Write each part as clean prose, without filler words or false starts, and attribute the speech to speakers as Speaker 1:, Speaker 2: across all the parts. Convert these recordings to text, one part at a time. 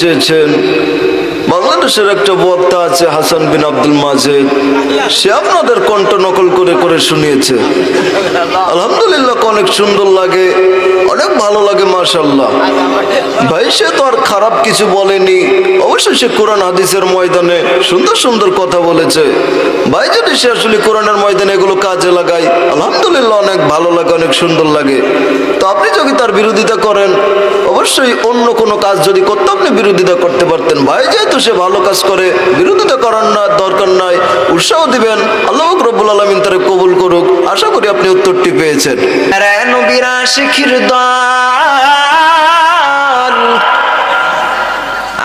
Speaker 1: চেয়েছেন। বাংলাদেশের একটা বক্তা আছে হাসান বিন আব্দুল মাজেদ, সে আপনাদের কণ্ঠ নকল করে করে শুনিয়েছে। আলহামদুলিল্লাহ, অনেক সুন্দর লাগে, অনেক ভালো লাগে, মাশাআল্লাহ। ভাই সে তো আর খারাপ কিছু বলেনি, অবশ্যই সে কোরআন হাদিসের ময়দানে সুন্দর সুন্দর কথা বলেছে। ভাই যদি সে আসলে কোরআনের ময়দানে এগুলো কাজে লাগায়, আলহামদুলিল্লাহ অনেক ভালো লাগে, অনেক সুন্দর লাগে। তো আপনি যদি তার বিরোধিতা করেন, অবশ্যই অন্য কোনো কাজ যদি করতে আপনি বিরোধিতা করতে পারতেন। ভাই যেহেতু সে ভালো কাজ করে, বিরোধিতা করার না দরকার নাই, উৎসাহ দিবেন। আল্লাহ রব্বুল আলামিন তারে কবুল করুক। আশা করি আপনি উত্তরটি পেয়েছেন।
Speaker 2: নবীর আশিকির দল,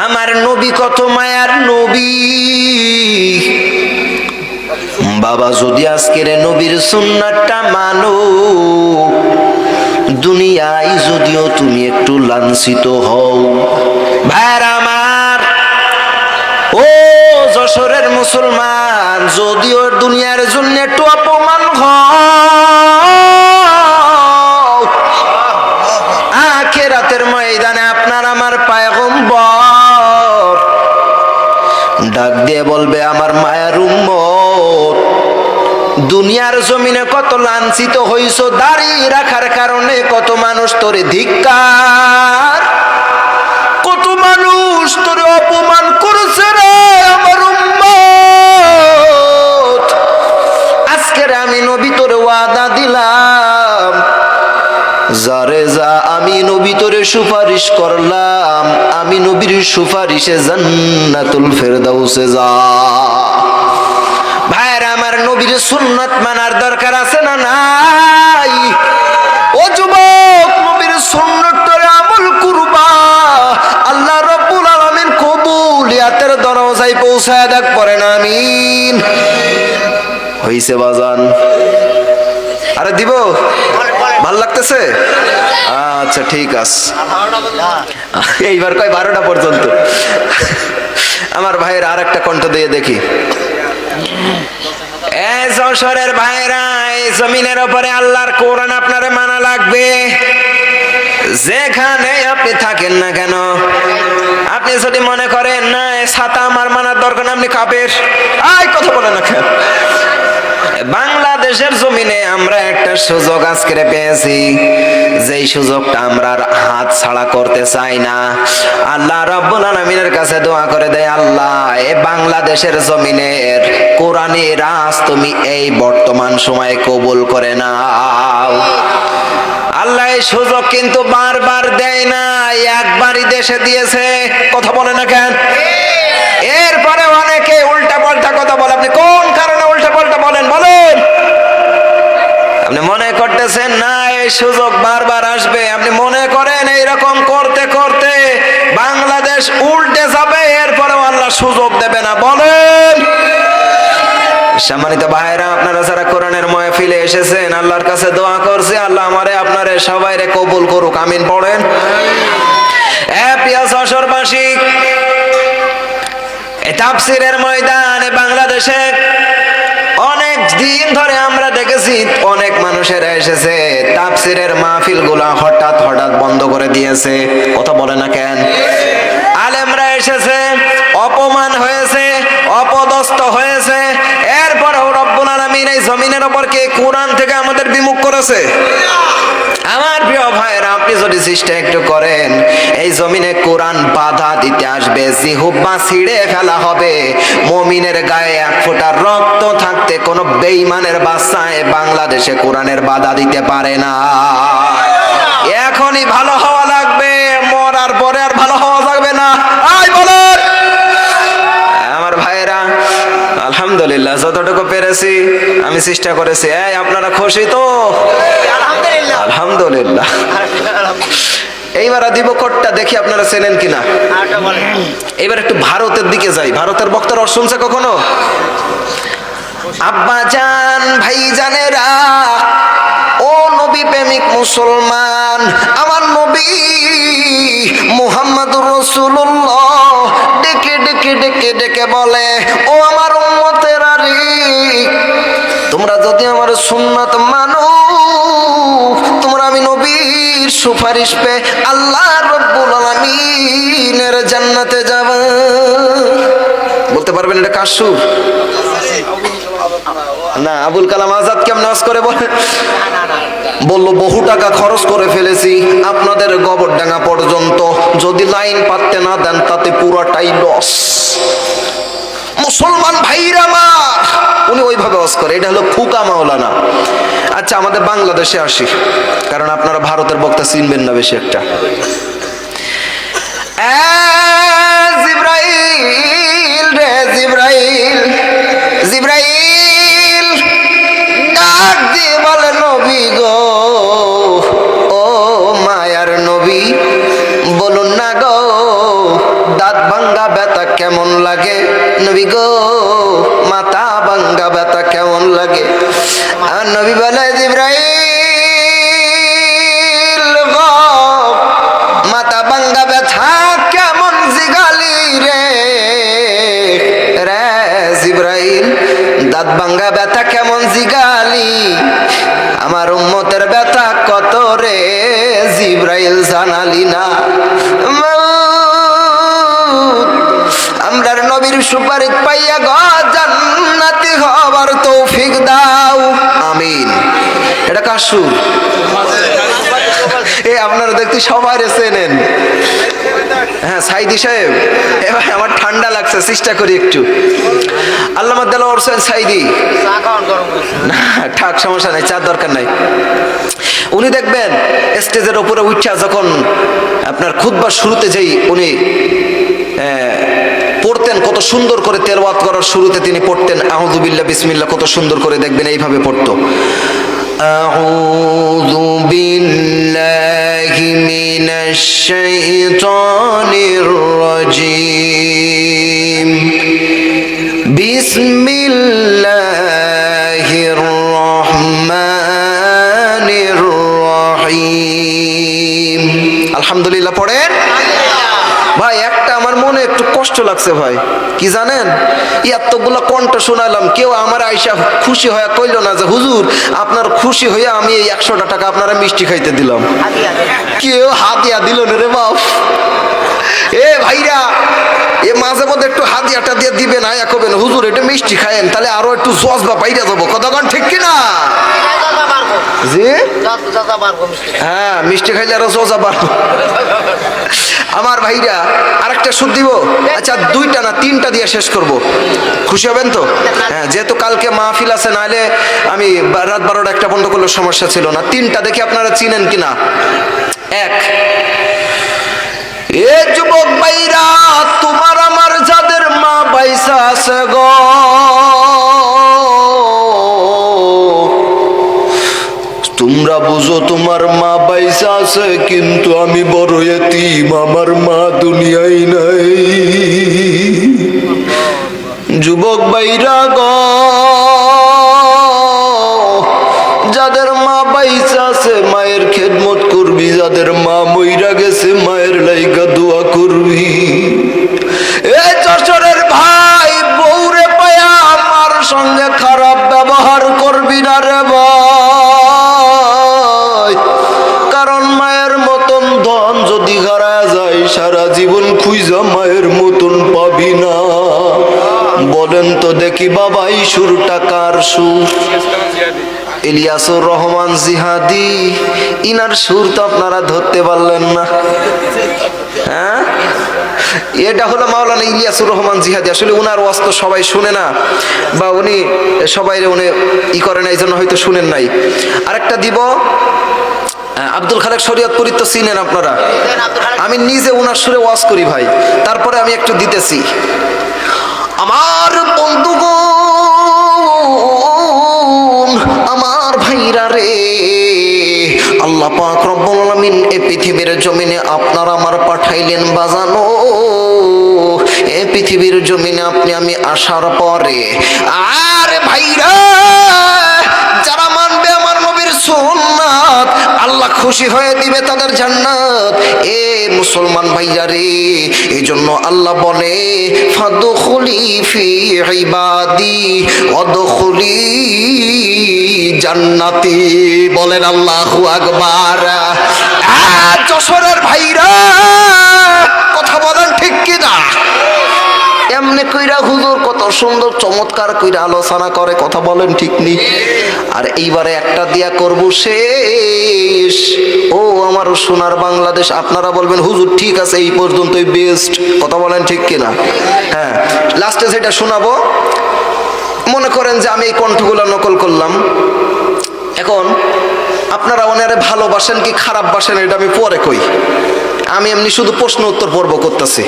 Speaker 2: আমার নবী কত মায়ার নবী। বাবা যদি আজকের নবীর সুন্নাতটা মানো, দুনিয়ায় যদিও তুমি একটু লাঞ্ছিত হও, ভাইর আমার ও যশোরের মুসলমান, যদিও দুনিয়ার জন্য একটু অপমান হও, আখিরাতের ময়দানে আপনার আমার পয়গম্বর ডাক দিয়ে বলবে, আমার মায়ের উম্মত, দুনিয়ার জমিনে কত লাঞ্ছিত হইছো, দাড়ি রাখার কারণে কত মানুষ তোরে ধিক্কার, কত মানুষ তোরে অপমান করেছে রে আমার উম্মত। আজকের আমি নবী তোরে ওয়াদা দিলাম, যারে যা আমি নবী তোরে সুপারিশ করলাম, আমি নবীর সুপারিশে জান্নাতুল ফেরদাউসে যা। ভাইরা আমার, নবীর সুন্নাত মানার দরকার আছে না নাই? ও যুবক, নবীর সুন্নাতরে আমল করবা, আল্লাহ রাব্বুল আলামিন কবুলিয়াতের দরজায় পৌঁছায় দেখ, পড়েন আমিন। হইছে বাজান? আরে দিব? ভাল লাগতেছে? আচ্ছা ঠিক আছে, এইবার কয় 12টা পর্যন্ত। আমার ভাইয়ের আর একটা কণ্ঠ দিয়ে দেখি। যশোরের ভাইরা, এই জমিনের উপরে আল্লাহর কোরআন আপনারে মানা লাগবে, যেখানে আপনি থাকেন না কেন। আপনি যদি মনে করেন না ছাতা আমার মানার দরকার, আপনি কাফের, কথা বলেন না কেন? বাংলাদেশের জমিনে আমরা একটা সুযোগ আজকে পেয়েছি, যেই সুযোগটা আমরা হাত ছাড়া করতে চাই না। আল্লাহ রাব্বুল আলামিনের কাছে দোয়া করে দেয়, আল্লাহ এই বাংলাদেশের জমিনের কোরআনী রাজ তুমি এই বর্তমান সময়ে কবুল করে নাও। আল্লাহ এই সুযোগ কিন্তু বারবার দেয় না, একবারই দেশে দিয়েছে। কথা বলে না কেন? এরপরে অনেকে উল্টা পাল্টা কথা বলে। আপনি কোন কারণে উল্টা পাল্টা বলেন? বলেন। আপনি মনে করতেছেন না এই সুযোগ বারবার আসবে, আপনি মনে করেন এইরকম করতে করতে বাংলাদেশ উল্টে যাবে, এরপরেও আল্লাহ সুযোগ দেবে না। বলেন। সম্মানিত ভাইরা, আপনারা যারা কোরআনের মাহফিলে এসেছেন, আল্লাহর কাছে দোয়া করছি, আল্লাহ আমারে আপনারে সবাইরে কবুল করুক। আমিন পড়েন। প্রিয় যশোরবাসী, তাফসীরের ময়দানে বাংলাদেশে অনেক দিন ধরে আমরা দেখেছি অনেক মানুষেরা এসেছে, তাফসীরের মাহফিলগুলা হঠাৎ হঠাৎ বন্ধ করে দিয়েছে। কথা বলে না কেন? আলেমরা এসেছে, অপমান হয়েছে, অপদস্থ হয়েছে, এরপরেও রব্বুল আলামিন এই জমিনের উপর কে কোরআন থেকে আমাদের বিমুখ করেছে। আমার প্রিয় ভাইরা, আপনি যদি চেষ্টা একটু করেন, এই জমিনে কোরআন বাধা দিতে আসবে, জিহ্বা ছিঁড়ে ফেলা হবে। মুমিনের গায়ে এক ফোঁটা রক্ত থাকতে কোন বেঈমানের বাচ্চায় বাংলাদেশে কোরআনের বাধা দিতে পারে না। এখনই ভালো হওয়া লাগবে, মরার পরে আর ভালো হওয়া যাবে না। বলেন। আমার ভাইরা, আলহামদুলিল্লাহ যতটুকু পেরেছি আমি চেষ্টা করেছি। আপনারা খুশি তো? আলহামদুলিল্লাহ। এইবার দিব কোটটা, দেখি আপনারা চেনেন কিনা। এবার একটু ভারতের দিকে যাই। ভারতের বক্তারা শুনছে কখনো? আব্বা জান, ভাই জানেরা, ও নবী প্রেমিক মুসলমান, আমার নবী মুহাম্মদুর রাসূলুল্লাহ ডেকে ডেকে ডেকে ডেকে বলে, ও আমার উম্মতেরা রে, তোমরা যদি আমার সুন্নাত মানো, তোমরা আমি নবী নবীর সুপারিশ পে আল্লাহ রব্বুল আলামিনের জান্নাতে যাবা। বলতে পারবেন এটা কার সুর? না, আবুল কালাম আজাদ কেমন নামাজ করে বলে? বললো বহু টাকা খরচ করে ফেলেছি আপনাদের গোবরডাঙ্গা পর্যন্ত, যদি লাইন পাততে না দেন তাতে পুরাটাই লস। মুসলমান ভাইরা আমার, উনি ওইভাবে ওয়াজ করে। এটা হলো ফুকা মাওলানা। আচ্ছা, আমাদের বাংলাদেশে আসি, কারণ আপনারা ভারতের বক্তা চিনবেন না বেশি একটা। জিব্রাইল রে জিব্রাইল, জিব্রাইল ডাক দিয়ে বলে নবী গো, ও মায়ার নবী বলুন না গো, দাঁত ভাঙ্গা ব্যথা কেমন লাগে? নবী গো, মাথা ভাঙ্গা ব্যথা কেমন লাগে? আর নবী বলে জিব্রাইল গো, মাথা ভাঙ্গা ব্যথা কেমন জিগালি রে? রে জিব্রাইল, দাঁত ভাঙ্গা ব্যথা কেমন জিগালি? আমার উম্মতের ব্যথা কত রে জিব্রাইল জানালি না? আমরার নবীর সুপারিশ পাইয়া গো জান্নাতি হবার তৌফিক দাও, আমিন। এটা কার সুর? এ আপনারা দেখতে সবাই চেনেন। হ্যাঁ, সাইদি সাহেব, এবার আমার ঠান্ডা লাগছে, চেষ্টা করি একটু। আল্লামা দেলোয়ার হোসেন সাইদি, না থাক, সমস্যা নাই, চার দরকার নাই। উনি দেখবেন স্টেজের উপরে উঠা যখন আপনার খুতবার শুরুতে যেই উনি পড়তেন, কত সুন্দর করে তেলাওয়াত করার শুরুতে তিনি পড়তেন আউযু বিল্লাহ বিসমিল্লাহ, কত সুন্দর করে দেখবেন এইভাবে পড়তো, আউযু বিল্লাহি মিনাশ শাইতানির রাজীম, বিসমিল্লাহির রহমানির রহিম। আলহামদুলিল্লাহ পড়েন ভাই। একটা আমার মনে একটু কষ্ট লাগছে ভাই, কি জানেন, এতগুলো কণ্ঠ শোনালাম, কেউ আমার আইসা খুশি হয়ে কইল না যে হুজুর আপনার খুশি হইয়া আমি এই 100টা টাকা আপনারা মিষ্টি খাইতে দিলাম। কেউ হাতিয়া দিল না রে বাপ। এ ভাইরা, এ মাঝে মধ্যে একটু হাতিয়াটা দিয়ে দিবেন, আয়া কবেন হুজুর এটা মিষ্টি খায়েন, তাহলে আরো একটু জজবা পাইরা যাবো। কতক্ষণ ঠিক কিনা? জি হ্যাঁ, মিষ্টি খাইলে আরো জজা পারবো। আমার ভাইরা, আরেকটা সুদ দিব। আচ্ছা, 2টা না 3টা দিয়ে শেষ করব, খুশি হবেন তো? হ্যাঁ, যেহেতু কালকে মাহফিল আছে, নাহলে আমি রাত 12টা 1টা বন্ধ করলে সমস্যা ছিল না। 3টা দেখি আপনারা চিনেন কিনা। 1, এ যুবক ভাইরা, তোমার আমার যাদের মা বাইসা আছে গো, তোমরা বুঝো তোমার মা বাইসা আছে, কিন্তু আমি বড় এতিম, আমার মা দুনিয়ায় নাই। যুবক ভাইরা গো, যাদের মা বাইসা আছে মায়ের খেদমত করবি, যাদের মা মইরা গেছে মায়ের লাইগা দোয়া করবি। এ যশোরের ভাই, বউরে পায়া আমার সঙ্গে খারাপ ব্যবহার করবি না রে ভাই, কারণ মায়ের মতন ধন যদি হারায় যায় সারা জীবন খুঁজা মায়ের মতন পাবি না। বলেন তো দেখি বাবা, এই সুরটা কার সুর? ইলিয়াসুর রহমান জিহাদি, ইনার সুর তো আপনারা ধরতে পারলেন না। হ্যাঁ, এটা হলো মাওলানা ইলিয়াসুর রহমান জিহাদি। আসলে উনার ওয়াজ তো সবাই শুনে না, বা উনি সবাই উনি ই করেন, এই জন্য হয়তো শুনেন নাই। আরেকটা দিব, আব্দুল খালেক শরীয়তপুরী তো চিনেন আপনারা। আমি নিজে উনার সুরে ওয়াজ করি ভাই, তারপরে আমি একটু দিতেছি। আমার বন্ধুগণ, আমার ভাইরা রে, আল্লাহ পাক রব্বুল আলামিন এই পৃথিবীর জমিনে আপনার আমার পাঠাইলেন বাজানো। এই পৃথিবীর জমিনে আপনি আমি আসার পরে, আর ভাইরা যারা মানবে আমার নবীর সুন্নাত, আল্লাহ খুশি হয়ে দিবে তাদের জান্নাত। এ মুসলমান ভাইয়া রে, এই জন্য আল্লাহ বলে ফাদখুলি ফি ইবাদি ওয়াদখুলি জান্নাতি। বলেন আল্লাহু আকবার। যশোরের ভাইরা কথা বলেন ঠিক কি না? এমনি কইরা হুজুর কত সুন্দর চমৎকার কইরা আলোচনা করে, কথা বলেন ঠিক নি? আর এইবারে একটা দিয়া করব শেষ। ও আমার সোনার বাংলাদেশ, আপনারা বলবেন হুজুর ঠিক আছে এই পর্যন্তই বেস্ট, কথা বলেন ঠিক কিনা? হ্যাঁ, লাস্টে যেটা শোনাবো, মনে করেন যে আমি এই কণ্ঠগুলো নকল করলাম। এখন আপনারা ওনারে ভালোবাসেন কি খারাপ বাসেন এটা আমি পরে কই, আমি এমনি শুধু প্রশ্ন উত্তর পর্ব করতেছি।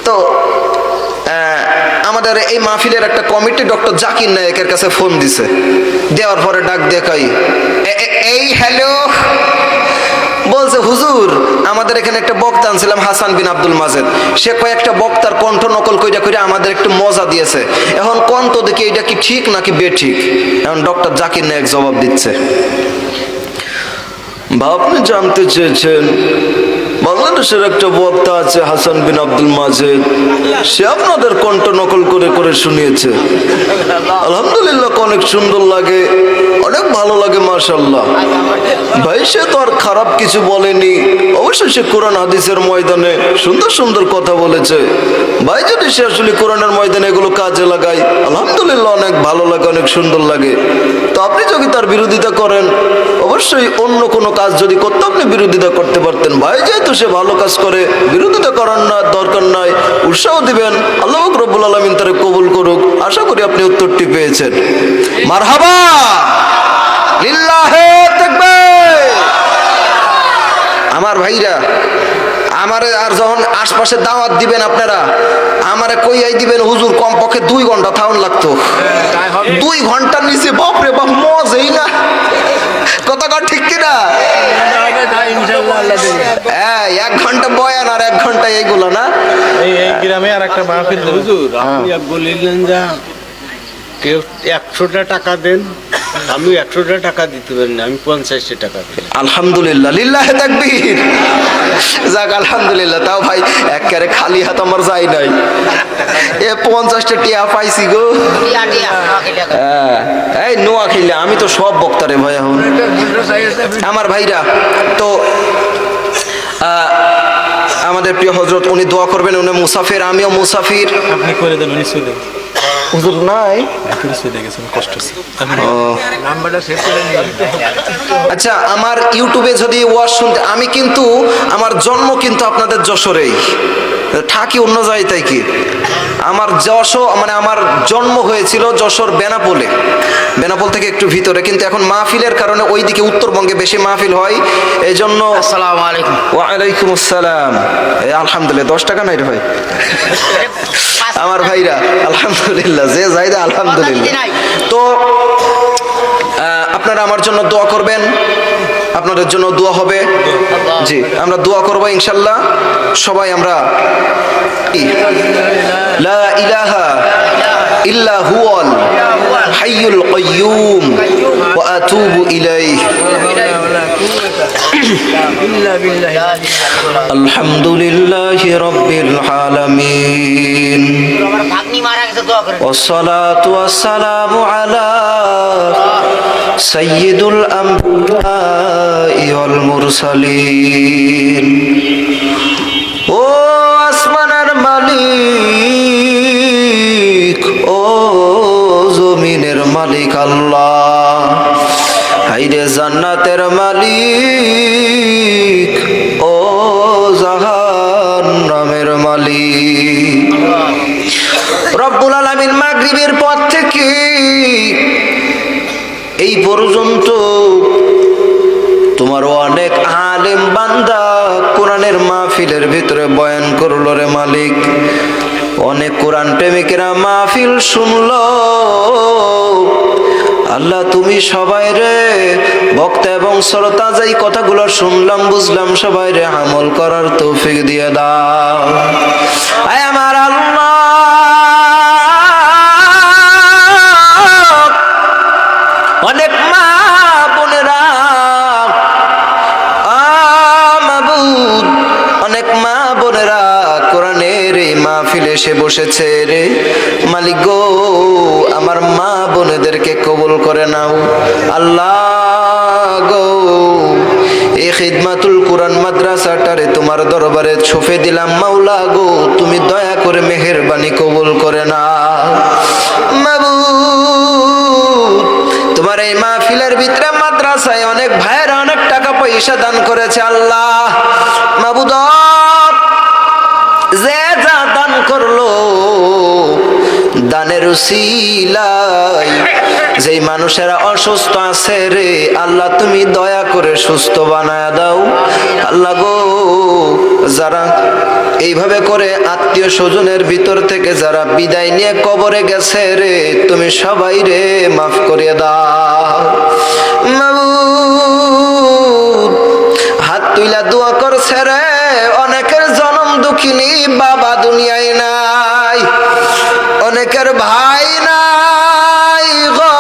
Speaker 2: তো আমাদের এই মাহফিলের একটা কমিটি ডক্টর জাকির নায়েকের কাছে ফোন দিছে, দেওয়ার পরে ডাক দেখাই, এই হ্যালো, বলছে হুজুর আমাদের এখানে একটা বক্তা আনছিলাম হাসান বিন আব্দুল মাজেদ, সে কয়েকটা বক্তার কণ্ঠ নকল কইরা কইরা আমাদের একটু মজা দিয়েছে, এখন কণ্ঠ দেখি এটা কি ঠিক নাকি বেঠিক। এখন ডক্টর জাকির নায়েক জবাব দিচ্ছে।
Speaker 1: বা আপনি জানতে চেয়েছেন বাংলাদেশের একটা বক্তা আছে হাসান বিন আব্দুল মাজেদ, সে আপনাদের কণ্ঠ নকল করে করে শুনিয়েছে। আলহামদুলিল্লাহ, অনেক সুন্দর লাগে, অনেক ভালো লাগে, মাশাআল্লাহ। ভাই সে তো আর খারাপ কিছু বলেনি, অবশ্যই সে কোরআন হাদিসের ময়দানে সুন্দর সুন্দর কথা বলেছে। ভাই যদি সে আসলে কোরআনের ময়দানে এগুলো কাজে লাগায়, আলহামদুলিল্লাহ অনেক ভালো লাগে, অনেক সুন্দর লাগে। তো আপনি যদি তার বিরোধিতা করেন, অবশ্যই অন্য কোনো কাজ যদি করতে আপনি বিরোধিতা করতে পারতেন। ভাই যেহেতু সে ভালো কাজ করে, বিরোধিতা করার না দরকার নাই, উৎসাহ দিবেন। আল্লাহ রাব্বুল আলামিন তারে কবুল করুক। আশা করি আপনি উত্তরটি পেয়েছেন।
Speaker 2: মারহাবা, লিল্লাহে তাকবীর। আমার ভাইরা, আমারে আর যখন আশপাশে দাওয়াত দিবেন আপনারা, আমারে কইয়াই দিবেন হুজুর কমপক্ষে 2 ঘন্টা থাউন লাগতো। 2 ঘন্টার নিচে বাপরে বাপ মজেই না, কথা কর ঠিক কিনা? হ্যাঁ, 1 ঘন্টা বয়ান আর 1 ঘন্টা এইগুলো না।
Speaker 3: এই গ্রামে আর একটা মাহফিল হুজুর, আপনি বলিলেন যে কেউ 100টা টাকা দেন, আমি 100টা টাকা দিতে পারি না, আমি 50টা টাকা দিই।
Speaker 2: আলহামদুলিল্লাহ, লিল্লাহে তাকবীর। যাক আলহামদুলিল্লাহ, তাও ভাই একেবারে খালি হাত আমার যাই নাই, এ 50টা টিয়া পাইছি গো। এই নোয়া খেলে আমি তো সব বক্তারে ভাই। এখন আমার ভাইরা, তো আমাদের প্রিয় হযরত উনি দোয়া করবেন, উনি মুসাফির, আমিও মুসাফির।
Speaker 3: আপনি করে দেন, উনি চলে
Speaker 2: হুজুর নাই,
Speaker 3: চলে গেছেন, কষ্ট হচ্ছে।
Speaker 2: নাম্বারটা সেভ করে নিন। আচ্ছা, আমার ইউটিউবে যদি ওয়াজ শুনতে, আমি কিন্তু আমার জন্ম কিন্তু আপনাদের যশোরেই, থাকি অন্য জায়গায়। তাই কি আমার যশোর, মানে আমার জন্ম হয়েছিল যশোর বেনাপোলে, বেনাপোল থেকে একটু ভিতরে, কিন্তু এখন মাহফিলের কারণে ওইদিকে উত্তরবঙ্গে বেশি মাহফিল হয়, এই জন্য।
Speaker 4: আসসালামু আলাইকুম।
Speaker 2: ওয়ালাইকুম আসসালাম। আলহামদুলিল্লাহ, 10 টাকা নাই রে ভাই। আমার ভাইরা আলহামদুলিল্লাহ, যে যাইদা আলহামদুলিল্লাহ। তো আপনারা আমার জন্য দোয়া করবেন, আপনাদের জন্য দোয়া হবে। জি, আমরা দোয়া করব ইনশাআল্লাহ। সবাই আমরা লা ইলাহা ইল্লা হুয়াল হাইয়ুল কাইয়্যুম ওয়া আতুবু ইলাইহি। আলহামদুলিল্লাহি রাব্বিল আলামিন, ওয়াসসালাতু ওয়াসসালামু আলা সাইয়্যিদুল আমবিয়াই ওয়াল মুরসালিন। ও আসমানের মালিক, ও জমিনের মালিক আল্লাহ, হাইরে জান্নাতের মালিক, ও জাহান্নামের মালিক। রব্বুল আলামিন মাগরিবের পর থেকে এই পর্যন্ত তোমার অনেক আলেম বান্দা কোরআনের মাহফিলের ভিতরে বয়ান করলো রে মালিক। অনেক কোরআন প্রেমিকেরা মাহফিল শুনলো। আল্লাহ তুমি সবাই রে, বক্তা এবং শ্রোতা যেই কথাগুলো শুনলাম বুঝলাম, সবাই রে আমল করার তৌফিক দিয়ে দাও। আয় আমার আল্লাহ, অনেক মা বোনেরা, মাবুদ, অনেক মা বোনেরা কোরআনের এই মাহফিলে এসে বসেছে রে মালিক গো, আমার মা বোনেদেরকে কবুল করে নাও আল্লাহ গো। এই খিদমাতুল কোরআন মাদ্রাসাটারে তোমার দরবারে ছুপে দিলাম মাওলা গো, তুমি দয়া করে মেহেরবানি কবুল করে নাও মাবুদ। তোমার এই মাহফিলের ভিতরে মাদ্রাসায় অনেক ভাইয়েরা অনেক টাকা পয়সা দান করেছে আল্লাহ মাবুদ, যে যা দান করলো দানের উসিলায় যেই মানুষেরা অসুস্থ আছে রে আল্লাহ তুমি দয়া করে সুস্থ বানায়া দাও আল্লাহ গো। যারা এইভাবে করে আত্মীয় স্বজনের ভিতর থেকে যারা বিদায় নিয়ে কবরে গেছে রে তুমি সবাই রে মাফ করে দাও মাবুদ। হাত তুইলা দোয়া করছে রে অনেকের জনম দুঃখিনী বাবা দুনিয়ায় নাই, অনেকের ভাই নাই গো,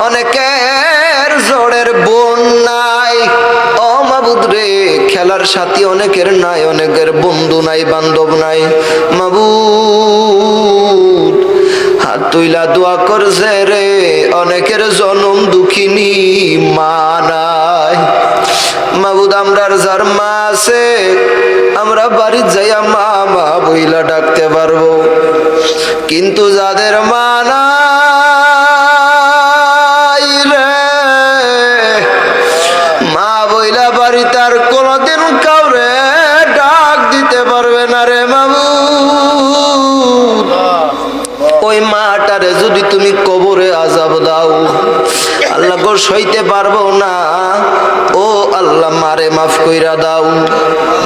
Speaker 2: অনেকের জোড়ের বোন নাই ও মাবুদ রে। খেলার সাথী অনেকের নাই, অনেকের বন্ধু নাই, বান্ধব নাই মাবুদ। হাত তুইলা দোয়া করছে রে অনেকের জনম দুঃখিনী মা নাই মাবুদ। আমরার যার মা আছে আমরা বাড়ির যাইয়া মা মা বইলা ডাকতে পারবো, কিন্তু যাদের মা নাই রে মা বইলা বাড়িতে আর কোনদিন কাউরে ডাক দিতে পারবে না রে মাবুদ। ওই মাটারে যদি তুমি কবরে আযাব দাও আল্লাহ গো সইতে পারবো না, ও আল্লাহ মারে মাফ কইরা দাও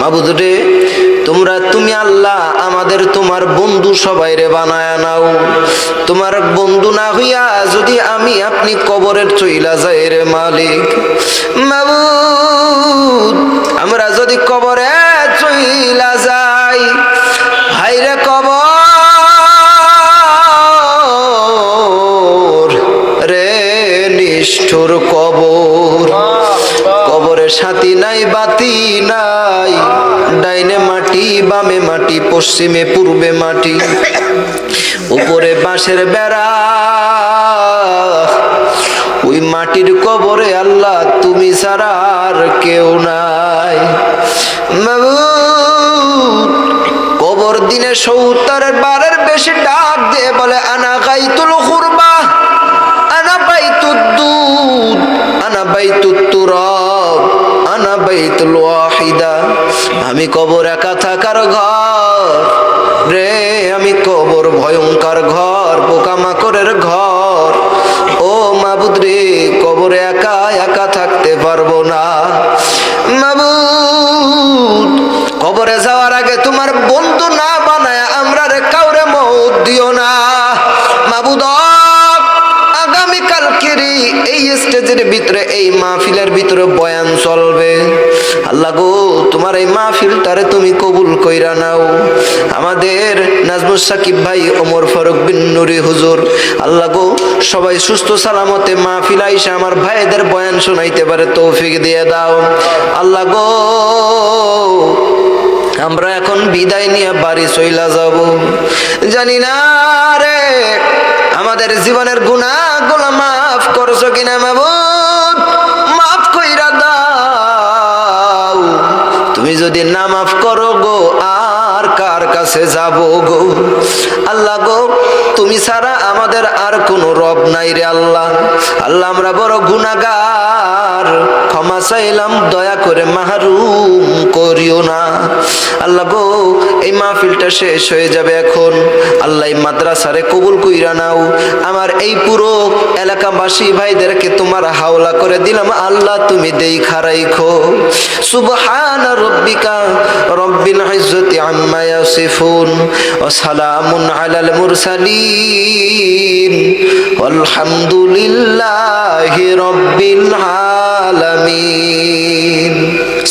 Speaker 2: মাবুদ রে। তুমি আল্লাহ আমাদের তোমার বন্ধু সবাই রে বানায়া নাও। তোমার বন্ধু না হইয়া যদি আমি আপনি কবরের চইলা যাই রে মালিক মাবুদ, আমরা যদি কবরে চইলা যাই হায়রে কবর রে নিষ্ঠুর কবর। কবরের সাথী নাই বাতি নাই, ডাইনে মাটি বামে মাটি পশ্চিমে পূর্বে মাটি, উপরে বাঁশের বেড়া। ওই মাটির কবরে আল্লাহ তুমি ছাড়া আর কেউ নাই মাবুদ। কবর দিনে ৭০ বারের বেশি ডাক দিয়ে বলে আনা গাইতুল কুরবা, আনা বাইতুদ দুদ, আনা বাইতুত তুরাব, আনা বাইতুল ওয়াহিদা। আমি কবর একা থাকার ঘর রে, আমি কবর ভয়ঙ্কর ঘর, পোকামাকড়ের ঘর ও মাবুদ রে। কবরে একা একা থাকতে পারবো না মাবুদ। কবরে যাওয়ার আগে তোমার বন্ধু না বানায় আমরা রে কাউরে মউত দিও না মাবুদ। আগামীকালকেরই এই স্টেজের ভিতরে এই মাহফিলের ভিতরে বয়ান চলবে আল্লাহ গো, তোমার এই মাহফিলটারে তুমি কবুল কইরা নাও। আমাদের নাজমুস সাকিব ভাই, ওমর ফারুক বিন নুরি হুজুর আল্লাহ গো সবাই সুস্থ সালামতে মাহফিল আইসা আমার ভাইদের বয়ান শোনাইতে পারে তৌফিক দিয়ে দাও আল্লাহ গো। আমরা এখন বিদায় নিয়ে বাড়ি চইলা যাব, জানি না রে আমাদের জীবনের গুনাহগুলো মাফ করছো কিনা মাবুদ, মাফ কইরা দাও। তুমি যদি না মাফ করো গো আর কার কাছে যাব গো আল্লাহ গো। তুমি ছাড়া আমাদের আর কোনো রব নাই রে আল্লাহ। আল্লাহ আমরা বড় গুনাহগার, ক্ষমা চাইলাম দয়া করে মাহরুম করিও না আল্লাহ গো। এই মাহফিলটা শেষ হয়ে যাবে এখন আল্লাহ, এই মাদ্রাসারে কবুল কইরা নাও। আমার এই পুরো এলাকাবাসী ভাইদেরকে তোমার হাওলা করে দিলাম আল্লাহ, তুমি দেইখা রাইখো। সুবহান রব্বিকা রব্বিল ইজ্জতি আম্মা ইয়াসিফুন ওয়া সালামুন আলাল মুরসালিন ওয়ালহামদুলিল্লাহি রাব্বিল আলামিন।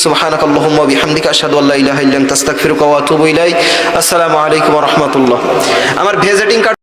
Speaker 2: সুবহানাকাল্লাহুম্মা ওয়া বিহামদিকা আশহাদু আল্লা ইলাহা ইল্লা আনতা আস্তাগফিরুকা ওয়া আতুবু ইলাইক। আসসালামু আলাইকুম ওয়া রাহমাতুল্লাহ। আমার ভিজিটিং কার্ড